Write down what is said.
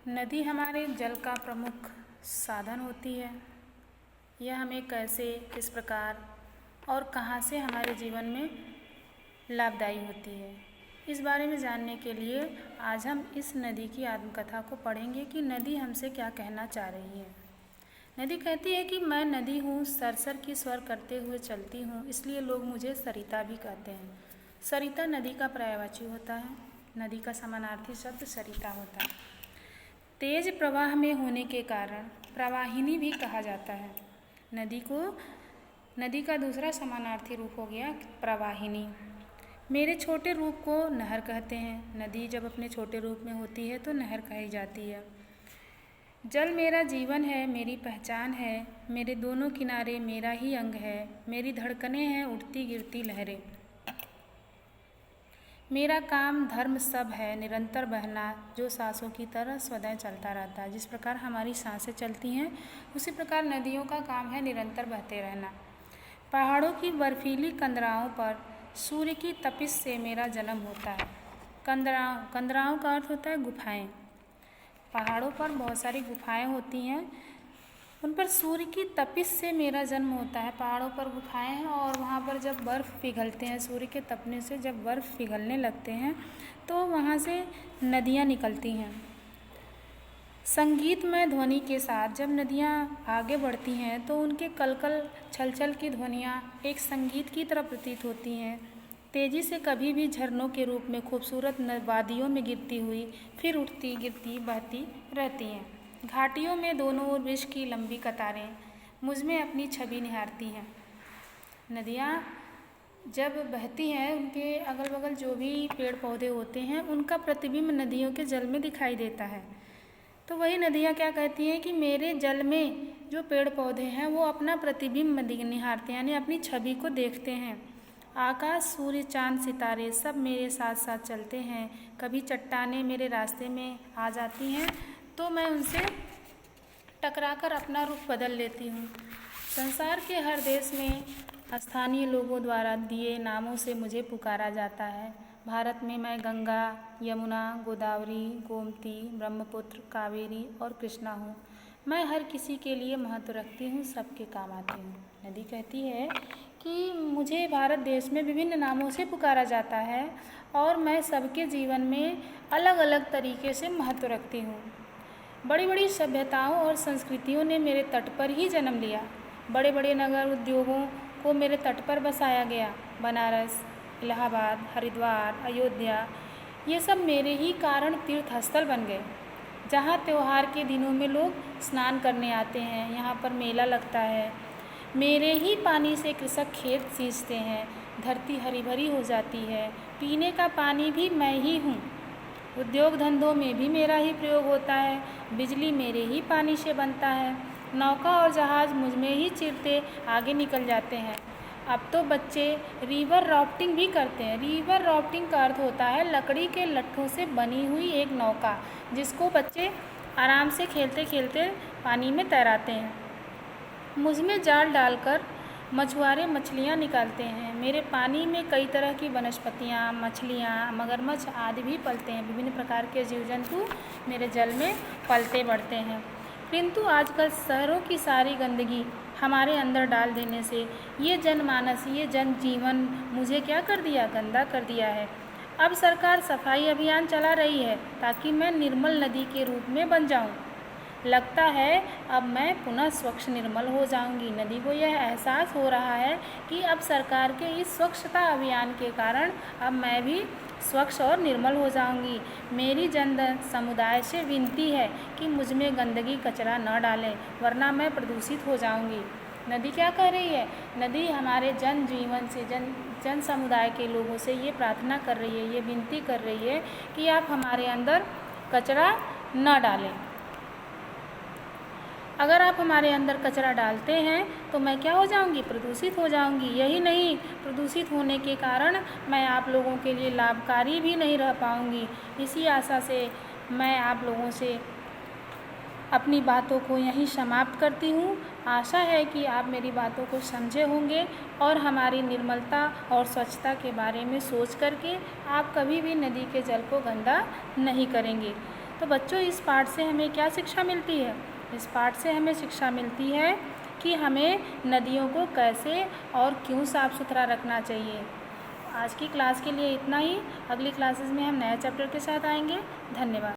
नदी हमारे जल का प्रमुख साधन होती है। यह हमें कैसे, किस प्रकार और कहाँ से हमारे जीवन में लाभदायी होती है, इस बारे में जानने के लिए आज हम इस नदी की आत्मकथा को पढ़ेंगे कि नदी हमसे क्या कहना चाह रही है। नदी कहती है कि मैं नदी हूँ, सरसर की स्वर करते हुए चलती हूँ, इसलिए लोग मुझे सरिता भी कहते हैं। सरिता नदी का पर्यायवाची होता है। नदी का समानार्थी शब्द सरिता होता है। तेज प्रवाह में होने के कारण प्रवाहिनी भी कहा जाता है। नदी का दूसरा समानार्थी रूप हो गया प्रवाहिनी। मेरे छोटे रूप को नहर कहते हैं। नदी जब अपने छोटे रूप में होती है तो नहर कही जाती है। जल मेरा जीवन है, मेरी पहचान है, मेरे दोनों किनारे मेरा ही अंग है, मेरी धड़कनें हैं उठती गिरती लहरें। मेरा काम धर्म सब है, निरंतर बहना जो सांसों की तरह सदैव चलता रहता है। जिस प्रकार हमारी सांसें चलती हैं उसी प्रकार नदियों का काम है निरंतर बहते रहना। पहाड़ों की बर्फीली कंदराओं पर सूर्य की तपिश से मेरा जन्म होता है। कंदराओं का अर्थ होता है गुफाएं। पहाड़ों पर बहुत सारी गुफाएं होती हैं, उन पर सूर्य की तपिश से मेरा जन्म होता है। पहाड़ों पर गुफाएं हैं और वहाँ पर जब बर्फ़ पिघलते हैं, सूर्य के तपने से जब बर्फ़ पिघलने लगते हैं तो वहाँ से नदियाँ निकलती हैं। संगीतमय ध्वनि के साथ जब नदियाँ आगे बढ़ती हैं तो उनके कलकल छलछल की ध्वनियाँ एक संगीत की तरह प्रतीत होती हैं। तेज़ी से कभी भी झरनों के रूप में खूबसूरत वादियों में गिरती हुई फिर उठती गिरती बहती रहती हैं। घाटियों में दोनों ओर विष की लंबी कतारें मुझ में अपनी छवि निहारती हैं। नदियाँ जब बहती हैं उनके अगल बगल जो भी पेड़ पौधे होते हैं उनका प्रतिबिंब नदियों के जल में दिखाई देता है। तो वही नदियाँ क्या कहती हैं कि मेरे जल में जो पेड़ पौधे हैं वो अपना प्रतिबिंब निहारते हैं, यानी अपनी छवि को देखते हैं। आकाश, सूर्य, चांद, सितारे सब मेरे साथ साथ चलते हैं। कभी चट्टानें मेरे रास्ते में आ जाती हैं तो मैं उनसे टकराकर अपना रुख बदल लेती हूँ। संसार के हर देश में स्थानीय लोगों द्वारा दिए नामों से मुझे पुकारा जाता है। भारत में मैं गंगा, यमुना, गोदावरी, गोमती, ब्रह्मपुत्र, कावेरी और कृष्णा हूँ। मैं हर किसी के लिए महत्व रखती हूँ, सबके काम आती हूँ। नदी कहती है कि मुझे भारत देश में विभिन्न नामों से पुकारा जाता है और मैं सबके जीवन में अलग अलग तरीके से महत्व रखती हूँ। बड़ी बड़ी सभ्यताओं और संस्कृतियों ने मेरे तट पर ही जन्म लिया। बड़े बड़े नगर उद्योगों को मेरे तट पर बसाया गया। बनारस, इलाहाबाद, हरिद्वार, अयोध्या, ये सब मेरे ही कारण तीर्थस्थल बन गए, जहाँ त्योहार के दिनों में लोग स्नान करने आते हैं। यहाँ पर मेला लगता है। मेरे ही पानी से कृषक खेत सींचते हैं, धरती हरी भरी हो जाती है। पीने का पानी भी मैं ही हूँ। उद्योग धंधों में भी मेरा ही प्रयोग होता है। बिजली मेरे ही पानी से बनता है। नौका और जहाज़ मुझ में ही चिरते आगे निकल जाते हैं। अब तो बच्चे रिवर राफ्टिंग भी करते हैं। रिवर राफ्टिंग का अर्थ होता है लकड़ी के लट्ठों से बनी हुई एक नौका, जिसको बच्चे आराम से खेलते खेलते पानी में तैराते हैं। मुझ में जाल डालकर मछुआरे मछलियाँ निकालते हैं। मेरे पानी में कई तरह की वनस्पतियाँ, मछलियाँ, मगरमच्छ आदि भी पलते हैं। विभिन्न प्रकार के जीव जंतु मेरे जल में पलते बढ़ते हैं। किंतु आजकल शहरों की सारी गंदगी हमारे अंदर डाल देने से ये जनमानस, ये जनजीवन मुझे क्या कर दिया, गंदा कर दिया है। अब सरकार सफाई अभियान चला रही है ताकि मैं निर्मल नदी के रूप में बन जाऊं। लगता है अब मैं पुनः स्वच्छ निर्मल हो जाऊंगी। नदी को यह एहसास हो रहा है कि अब सरकार के इस स्वच्छता अभियान के कारण अब मैं भी स्वच्छ और निर्मल हो जाऊंगी। मेरी जन समुदाय से विनती है कि मुझ में गंदगी कचरा न डालें, वरना मैं प्रदूषित हो जाऊंगी। नदी क्या कह रही है? नदी हमारे जन जीवन से, जन समुदाय के लोगों से ये प्रार्थना कर रही है, ये विनती कर रही है कि आप हमारे अंदर कचरा न डालें। अगर आप हमारे अंदर कचरा डालते हैं तो मैं क्या हो जाऊंगी? प्रदूषित हो जाऊंगी। यही नहीं, प्रदूषित होने के कारण मैं आप लोगों के लिए लाभकारी भी नहीं रह पाऊंगी। इसी आशा से मैं आप लोगों से अपनी बातों को यहीं समाप्त करती हूँ। आशा है कि आप मेरी बातों को समझे होंगे और हमारी निर्मलता और स्वच्छता के बारे में सोच करके आप कभी भी नदी के जल को गंदा नहीं करेंगे। तो बच्चों, इस पाठ से हमें क्या शिक्षा मिलती है? इस पाठ से हमें शिक्षा मिलती है कि हमें नदियों को कैसे और क्यों साफ़ सुथरा रखना चाहिए। आज की क्लास के लिए इतना ही। अगली क्लासेस में हम नए चैप्टर के साथ आएंगे। धन्यवाद।